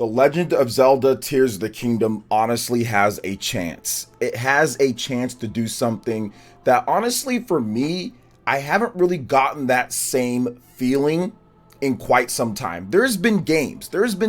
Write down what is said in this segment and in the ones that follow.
The Legend of Zelda Tears of the Kingdom honestly has a chance. It has a chance to do something that honestly for me, I haven't really gotten that same feeling in quite some time. There's been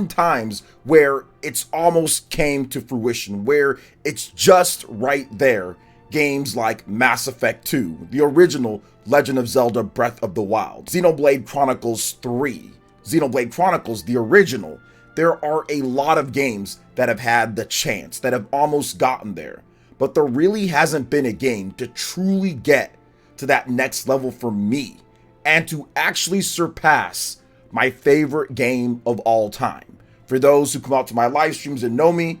times where it's almost came to fruition, where it's just right there. Games like Mass Effect 2, the original Legend of Zelda Breath of the Wild, Xenoblade Chronicles 3, Xenoblade Chronicles, the original. There are a lot of games that have had the chance, that have almost gotten there, but there really hasn't been a game to truly get to that next level for me and to actually surpass my favorite game of all time. For those who come out to my live streams and know me,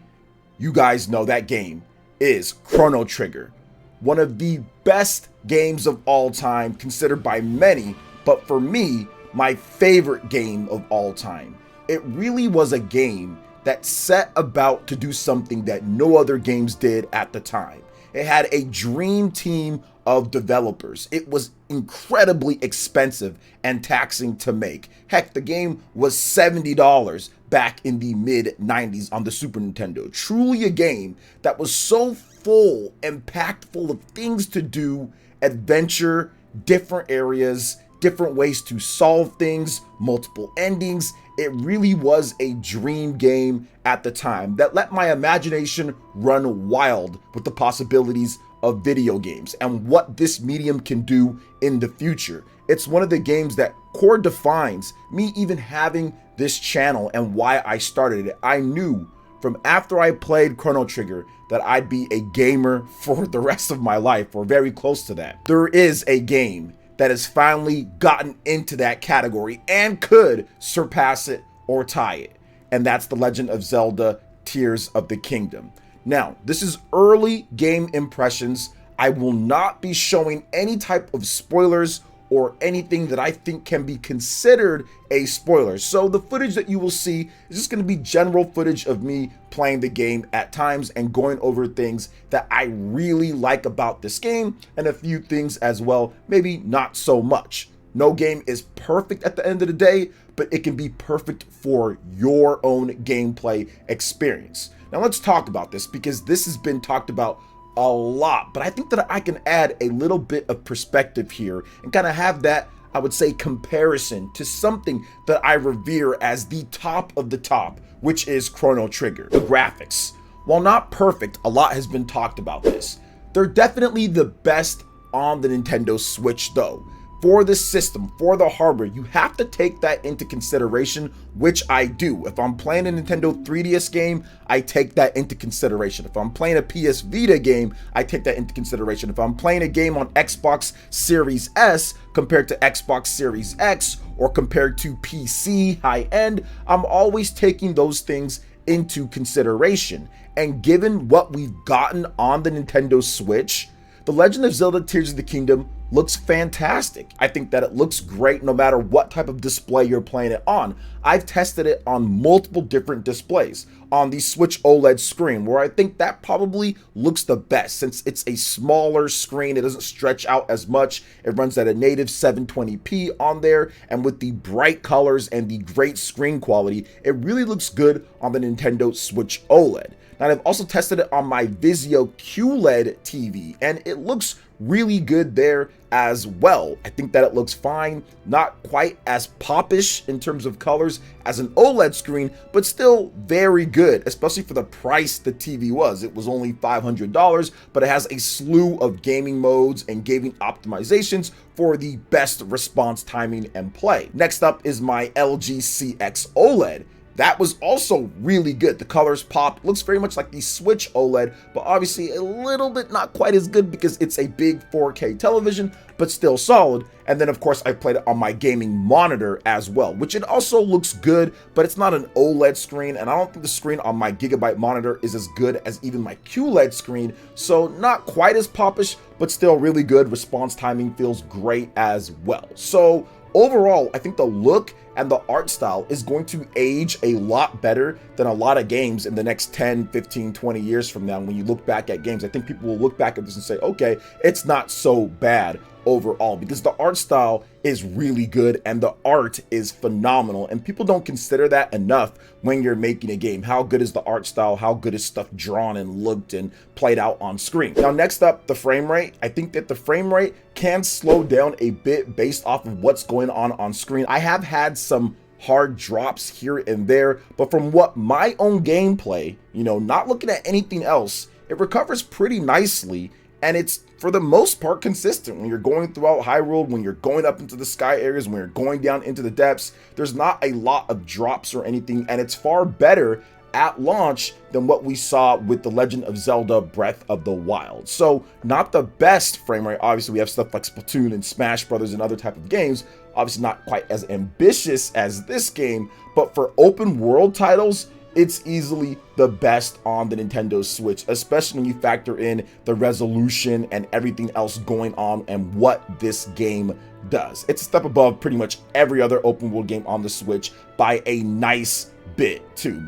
you guys know that game is Chrono Trigger. One of the best games of all time, considered by many, but for me, my favorite game of all time. It really was a game that set about to do something that no other games did at the time. It had a dream team of developers. It was incredibly expensive and taxing to make. Heck, the game was $70 back in the mid 90s on the Super Nintendo. Truly a game that was so full and packed full of things to do, adventure, different areas, different ways to solve things, multiple endings. It really was a dream game at the time that let my imagination run wild with the possibilities of video games and what this medium can do in the future. It's one of the games that core defines me even having this channel and why I started it. I knew from after I played Chrono Trigger that I'd be a gamer for the rest of my life, or very close to that. There is a game that has finally gotten into that category and could surpass it or tie it, and that's The Legend of Zelda Tears of the Kingdom. Now, this is early game impressions. I will not be showing any type of spoilers or anything that I think can be considered a spoiler. So the footage that you will see is just going to be general footage of me playing the game at times and going over things that I really like about this game and a few things as well, maybe not so much. No game is perfect at the end of the day, but it can be perfect for your own gameplay experience. Now let's talk about this because this has been talked about a lot, but I think that I can add a little bit of perspective here and kind of have that, I would say, comparison to something that I revere as the top of the top, which is Chrono Trigger. The graphics, while not perfect, a lot has been talked about this. They're definitely the best on the Nintendo Switch though. For the system, for the hardware, you have to take that into consideration, which I do. If I'm playing a Nintendo 3DS game, I take that into consideration. If I'm playing a PS Vita game, I take that into consideration. If I'm playing a game on Xbox Series S compared to Xbox Series X or compared to PC high-end, I'm always taking those things into consideration. And given what we've gotten on the Nintendo Switch, The Legend of Zelda Tears of the Kingdom looks fantastic. I think that it looks great no matter what type of display you're playing it on. I've tested it on multiple different displays. On the Switch OLED screen, where I think that probably looks the best since it's a smaller screen, it doesn't stretch out as much, it runs at a native 720p on there, and with the bright colors and the great screen quality, it really looks good on the Nintendo Switch OLED. Now, I've also tested it on my Vizio QLED TV, and it looks really good there as well. I think that it looks fine, not quite as popish in terms of colors as an OLED screen, but still very good, especially for the price the TV was. It was only $500, but it has a slew of gaming modes and gaming optimizations for the best response timing and play. Next up is my LG CX OLED. That was also really good. The colors pop, looks very much like the Switch OLED, but obviously a little bit not quite as good because it's a big 4K television, but still solid. And then of course I played it on my gaming monitor as well, which it also looks good, but it's not an OLED screen, and I don't think the screen on my Gigabyte monitor is as good as even my QLED screen, so not quite as popish, but still really good. Response timing feels great as well. So overall, I think the look and the art style is going to age a lot better than a lot of games in the next 10, 15, 20 years from now. When you look back at games, I think people will look back at this and say, okay, it's not so bad overall, because the art style is really good and the art is phenomenal, and people don't consider that enough when you're making a game. How good is the art style? How good is stuff drawn and looked and played out on screen? Now, next up, the frame rate. I think that the frame rate can slow down a bit based off of what's going on screen. I have had some hard drops here and there, but from what my own gameplay, not looking at anything else, it recovers pretty nicely, and it's for the most part consistent. When you're going throughout Hyrule, when you're going up into the sky areas, when you're going down into the depths, there's not a lot of drops or anything, and it's far better at launch than what we saw with the Legend of Zelda Breath of the Wild. So not the best frame rate. Obviously, we have stuff like Splatoon and Smash Brothers and other type of games. Obviously not quite as ambitious as this game, but for open world titles, it's easily the best on the Nintendo Switch, especially when you factor in the resolution and everything else going on and what this game does. It's a step above pretty much every other open world game on the Switch by a nice bit too,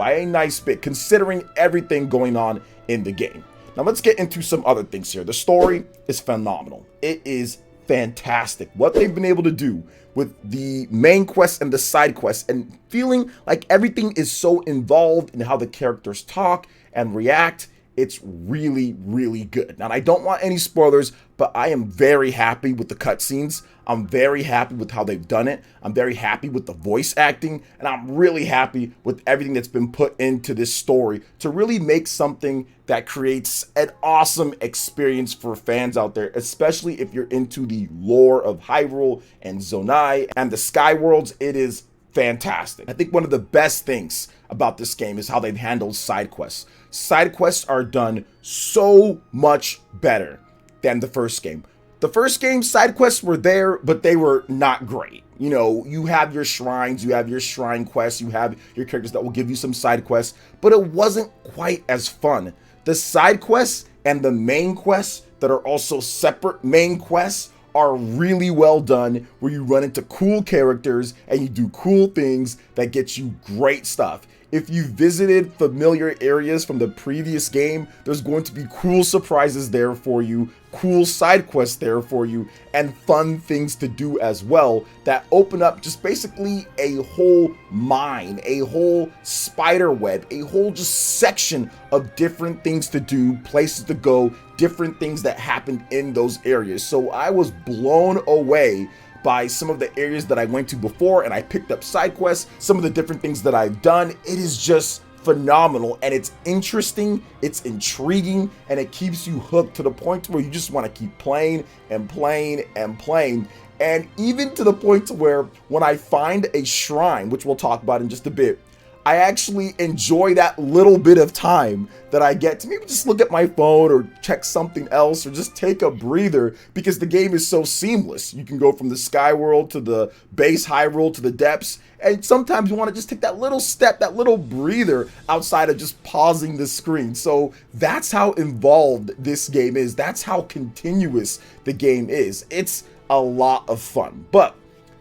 considering everything going on in the game. Now let's get into some other things here. The story is phenomenal. It is fantastic what they've been able to do with the main quests and the side quests, and feeling like everything is so involved in how the characters talk and react. It's really, really good. Now, I don't want any spoilers, but I am very happy with the cutscenes. I'm very happy with how they've done it. I'm very happy with the voice acting, and I'm really happy with everything that's been put into this story to really make something that creates an awesome experience for fans out there, especially if you're into the lore of Hyrule and Zonai and the Sky Worlds. It is fantastic. I think one of the best things about this game is how they've handled side quests. Side quests are done so much better than the first game. The first game, side quests were there, but they were not great. You have your shrines, you have your shrine quests, you have your characters that will give you some side quests, but it wasn't quite as fun. The side quests and the main quests that are also separate main quests are really well done, where you run into cool characters and you do cool things that get you great stuff. If you visited familiar areas from the previous game, there's going to be cool surprises there for you, cool side quests there for you, and fun things to do as well that open up just basically a whole mine, a whole spider web, a whole just section of different things to do, places to go, different things that happened in those areas. So I was blown away by some of the areas that I went to before, and I picked up side quests, some of the different things that I've done. It is just phenomenal, and it's interesting, it's intriguing, and it keeps you hooked to the point where you just want to keep playing and playing and playing. And even to the point where when I find a shrine, which we'll talk about in just a bit, I actually enjoy that little bit of time that I get to maybe just look at my phone or check something else or just take a breather, because the game is so seamless. You can go from the Sky World to the base Hyrule to the depths, and sometimes you want to just take that little step, that little breather outside of just pausing the screen. So that's how involved this game is. That's how continuous the game is. It's a lot of fun. But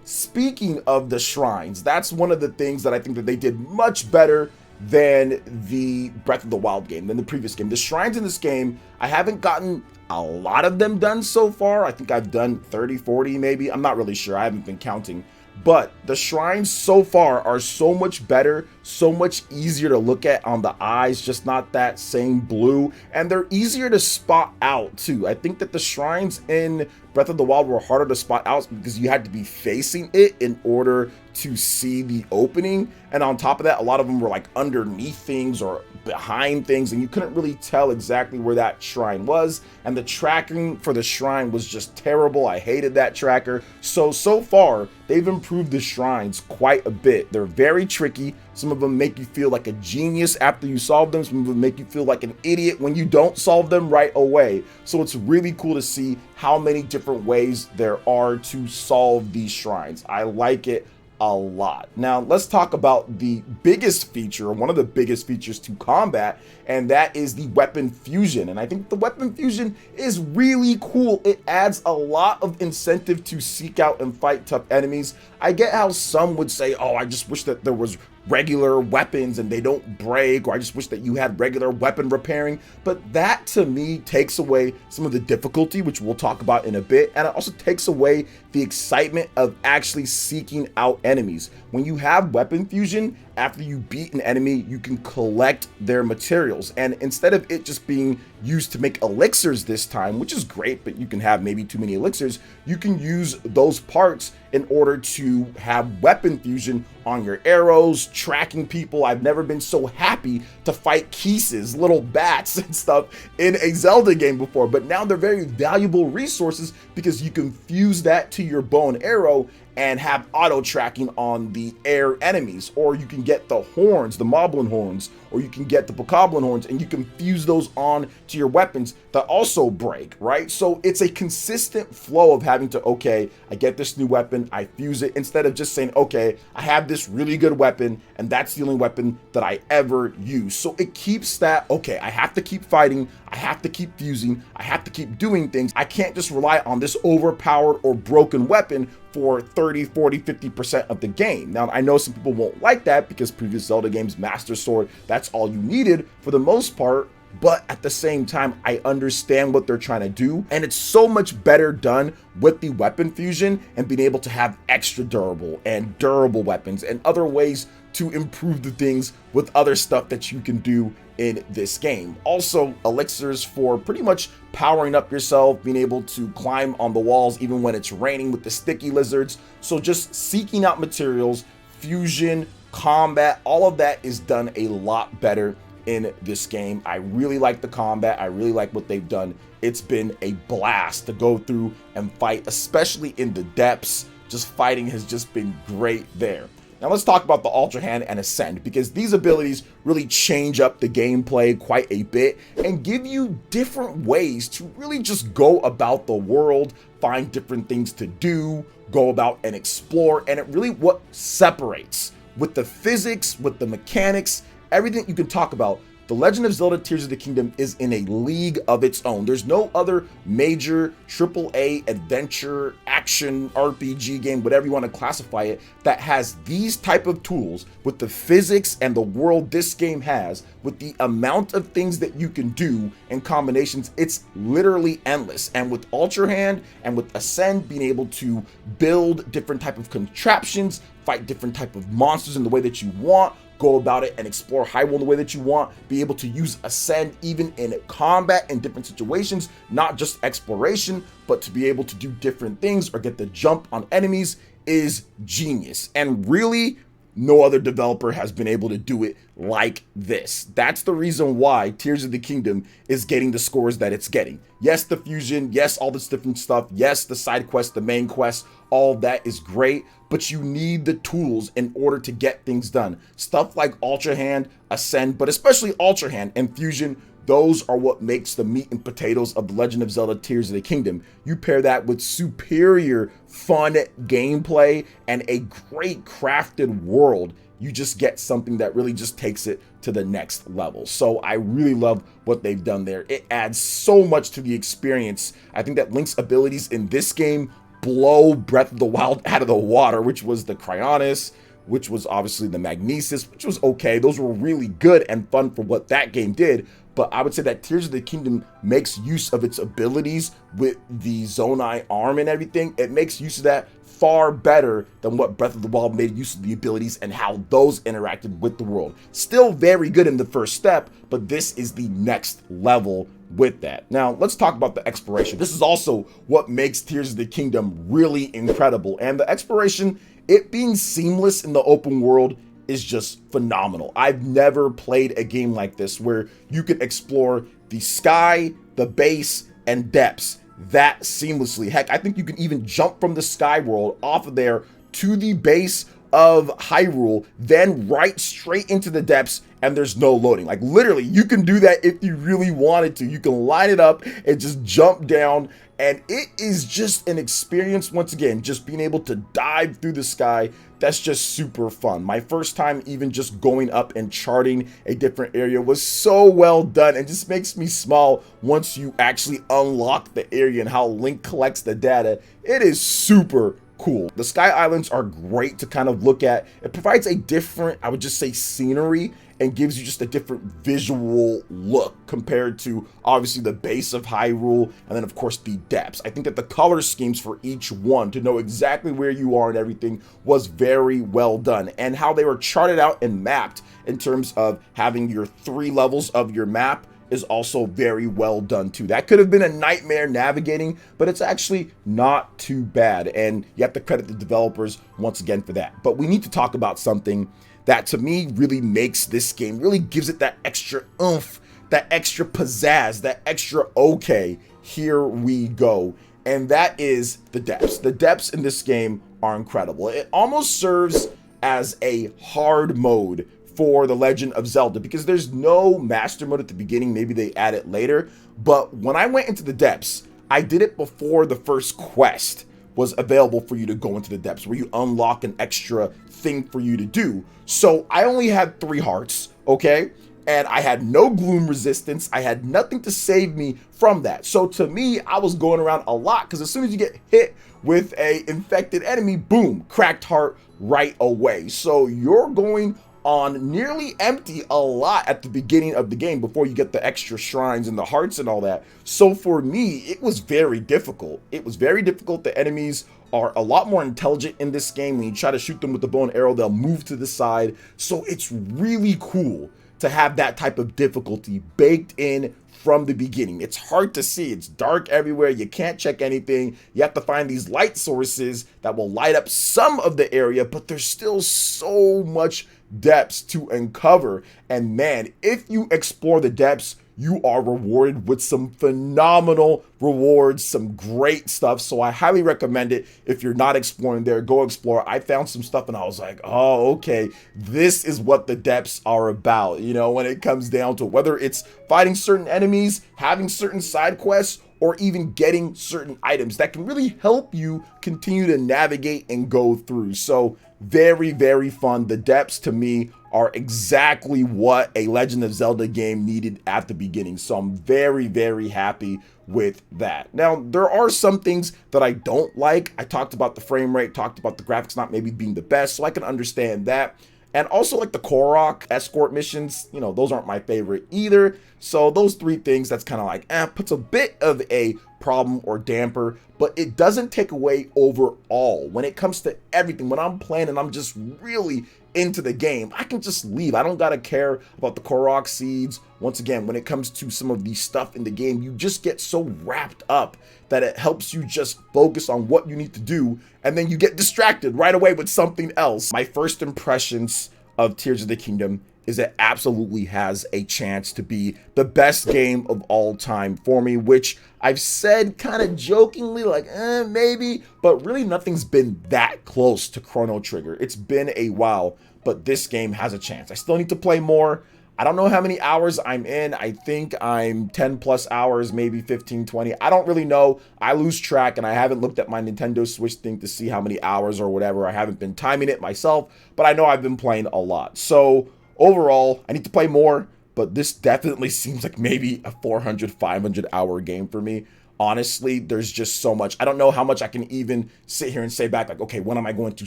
speaking of the shrines, that's one of the things that I think that they did much better than the Breath of the Wild game, than the previous game. The shrines in this game, I haven't gotten a lot of them done so far. I think I've done 30, 40 maybe. I'm not really sure. I haven't been counting. But the shrines so far are so much better, so much easier to look at on the eyes, just not that same blue, and they're easier to spot out too. I think that the shrines in Breath of the Wild were harder to spot out because you had to be facing it in order to see the opening, and on top of that, a lot of them were like underneath things or behind things, and you couldn't really tell exactly where that shrine was, and the tracking for the shrine was just terrible. I hated that tracker. So far they've improved the shrines quite a bit. They're very tricky. Some of them make you feel like a genius after you solve them. Some of them make you feel like an idiot when you don't solve them right away. So it's really cool to see how many different ways there are to solve these shrines. I like it a lot. Now let's talk about the biggest feature, one of the biggest features to combat, and that is the weapon fusion. And I think the weapon fusion is really cool. It adds a lot of incentive to seek out and fight tough enemies. I get how some would say, oh, I just wish that there was regular weapons and they don't break, or I just wish that you had regular weapon repairing. But that to me takes away some of the difficulty, which we'll talk about in a bit, and it also takes away the excitement of actually seeking out enemies. When you have weapon fusion, after you beat an enemy, you can collect their materials, and instead of it just being used to make elixirs this time, which is great, but you can have maybe too many elixirs, you can use those parts in order to have weapon fusion on your arrows, tracking people. I've never been so happy to fight Keeses, little bats and stuff in a Zelda game before, but now they're very valuable resources because you can fuse that to your bow and arrow and have auto tracking on the air enemies, or you can get the horns, the moblin horns, or you can get the bokoblin horns, and you can fuse those on to your weapons that also break, right? So it's a consistent flow of having to, okay, I get this new weapon, I fuse it, instead of just saying, okay, I have this really good weapon and that's the only weapon that I ever use. So it keeps that, okay, I have to keep fighting, I have to keep fusing, I have to keep doing things. I can't just rely on this overpowered or broken weapon for 30, 40, 50% of the game. Now, I know some people won't like that because previous Zelda games, Master Sword, that's all you needed for the most part. But at the same time, I understand what they're trying to do, and it's so much better done with the weapon fusion and being able to have extra durable and durable weapons and other ways to improve the things with other stuff that you can do in this game. Also, elixirs for pretty much powering up yourself, being able to climb on the walls even when it's raining with the sticky lizards. So just seeking out materials, fusion, combat, all of that is done a lot better in this game. I really like the combat. I really like what they've done. It's been a blast to go through and fight, especially in the depths. Just fighting has just been great there. Now let's talk about the Ultra Hand and Ascend, because these abilities really change up the gameplay quite a bit and give you different ways to really just go about the world, find different things to do, go about and explore, and it really what separates with the physics, with the mechanics, everything you can talk about. The Legend of Zelda Tears of the Kingdom is in a league of its own. There's no other major AAA adventure, action, RPG game, whatever you want to classify it, that has these type of tools with the physics and the world this game has, with the amount of things that you can do and combinations. It's literally endless. And with Ultra Hand and with Ascend, being able to build different type of contraptions, fight different type of monsters in the way that you want, go about it and explore Hyrule in the way that you want, be able to use Ascend even in combat in different situations, not just exploration, but to be able to do different things or get the jump on enemies is genius. And really, no other developer has been able to do it like this. That's the reason why Tears of the Kingdom is getting the scores that it's getting. Yes, the fusion, yes, all this different stuff, yes, the side quest, the main quest, all that is great, but you need the tools in order to get things done. Stuff like Ultra Hand, Ascend, but especially Ultra Hand and Fusion, those are what makes the meat and potatoes of The Legend of Zelda Tears of the Kingdom. You pair that with superior fun gameplay and a great crafted world, you just get something that really just takes it to the next level. So I really love what they've done there. It adds so much to the experience. I think that Link's abilities in this game blow Breath of the Wild out of the water, which was the Cryonis, which was obviously the Magnesis, which was okay. Those were really good and fun for what that game did. But I would say that Tears of the Kingdom makes use of its abilities with the Zonai arm and everything. It makes use of that far better than what Breath of the Wild made use of the abilities and how those interacted with the world. Still very good in the first step, but this is the next level with that. Now, let's talk about the exploration. This is also what makes Tears of the Kingdom really incredible. And the exploration, it being seamless in the open world, is just phenomenal. I've never played a game like this where you can explore the sky, the base, and depths that seamlessly. Heck, I think you can even jump from the sky world off of there to the base of Hyrule, then right straight into the depths, and there's no loading. Like literally, you can do that if you really wanted to. You can line it up and just jump down, and it is just an experience. Once again, just being able to dive through the sky, that's just super fun. My first time even just going up and charting a different area was so well done, and just makes me smile once you actually unlock the area and how Link collects the data. It is super cool. The Sky Islands are great to kind of look at. It provides a different, I would just say, scenery, and gives you just a different visual look compared to obviously the base of Hyrule and then of course the depths. I think that the color schemes for each one to know exactly where you are and everything was very well done, and how they were charted out and mapped in terms of having your 3 levels of your map is also very well done too. That could have been a nightmare navigating, but it's actually not too bad, and you have to credit the developers once again for that. But we need to talk about something that to me really makes this game, really gives it that extra oomph, that extra pizzazz, that extra okay, here we go. And that is the depths. The depths in this game are incredible. It almost serves as a hard mode for the Legend of Zelda because there's no master mode at the beginning. Maybe they add it later. But when I went into the depths, I did it before the first quest was available for you to go into the depths, where you unlock an extra thing for you to do. So I only had 3 hearts, okay? And I had no gloom resistance. I had nothing to save me from that. So to me, I was going around a lot because as soon as you get hit with a infected enemy, boom, cracked heart right away. So you're going on nearly empty a lot at the beginning of the game before you get the extra shrines and the hearts and all that. So for me, it was very difficult. It was very difficult. The enemies are a lot more intelligent in this game. When you try to shoot them with the bow and arrow, they'll move to the side. So it's really cool to have that type of difficulty baked in from the beginning. It's hard to see. It's dark everywhere. You can't check anything. You have to find these light sources that will light up some of the area, but there's still so much depths to uncover. And man, if you explore the depths, you are rewarded with some phenomenal rewards, some great stuff. So I highly recommend it. If you're not exploring there, go explore. I found some stuff and I was like, oh, okay, this is what the depths are about. You know, when it comes down to whether it's fighting certain enemies, having certain side quests, or even getting certain items that can really help you continue to navigate and go through. So very, very fun. The depths to me are exactly what a Legend of Zelda game needed at the beginning. So I'm very, very happy with that. Now, there are some things that I don't like. I talked about the frame rate, talked about the graphics not maybe being the best, so I can understand that. And also like the Korok escort missions, you know, those aren't my favorite either. So those 3 things, that's kind of like, puts a bit of a problem or damper, but it doesn't take away overall. When it comes to everything, when I'm playing and I'm just really into the game, I can just leave. I don't gotta care about the Korok seeds. Once again, when it comes to some of the stuff in the game, you just get so wrapped up that it helps you just focus on what you need to do, and then you get distracted right away with something else. My first impressions of Tears of the Kingdom is it absolutely has a chance to be the best game of all time for me, which I've said kind of jokingly like, maybe, but really nothing's been that close to Chrono Trigger. It's been a while, but this game has a chance. I still need to play more. I don't know how many hours I'm in. I think I'm 10 plus hours, maybe 15, 20. I don't really know. I lose track, and I haven't looked at my Nintendo Switch thing to see how many hours or whatever. I haven't been timing it myself, but I know I've been playing a lot. So overall, I need to play more, but this definitely seems like maybe a 400, 500 hour game for me. Honestly, there's just so much. I don't know how much I can even sit here and say back, like, okay, when am I going to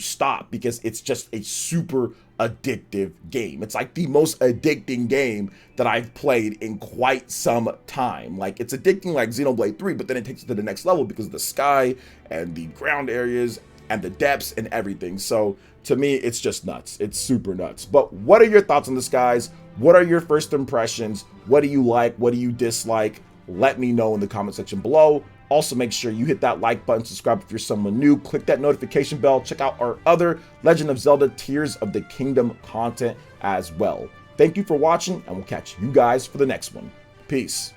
stop? Because it's just a super addictive game. It's like the most addicting game that I've played in quite some time. Like, it's addicting like Xenoblade 3, but then it takes it to the next level because of the sky and the ground areas and the depths and everything. So to me, it's just nuts. It's super nuts. But what are your thoughts on this, guys? What are your first impressions? What do you like? What do you dislike? Let me know in the comment section below. Also, make sure you hit that like button, subscribe if you're someone new, click that notification bell, check out our other Legend of Zelda Tears of the Kingdom content as well. Thank you for watching, and we'll catch you guys for the next one. Peace.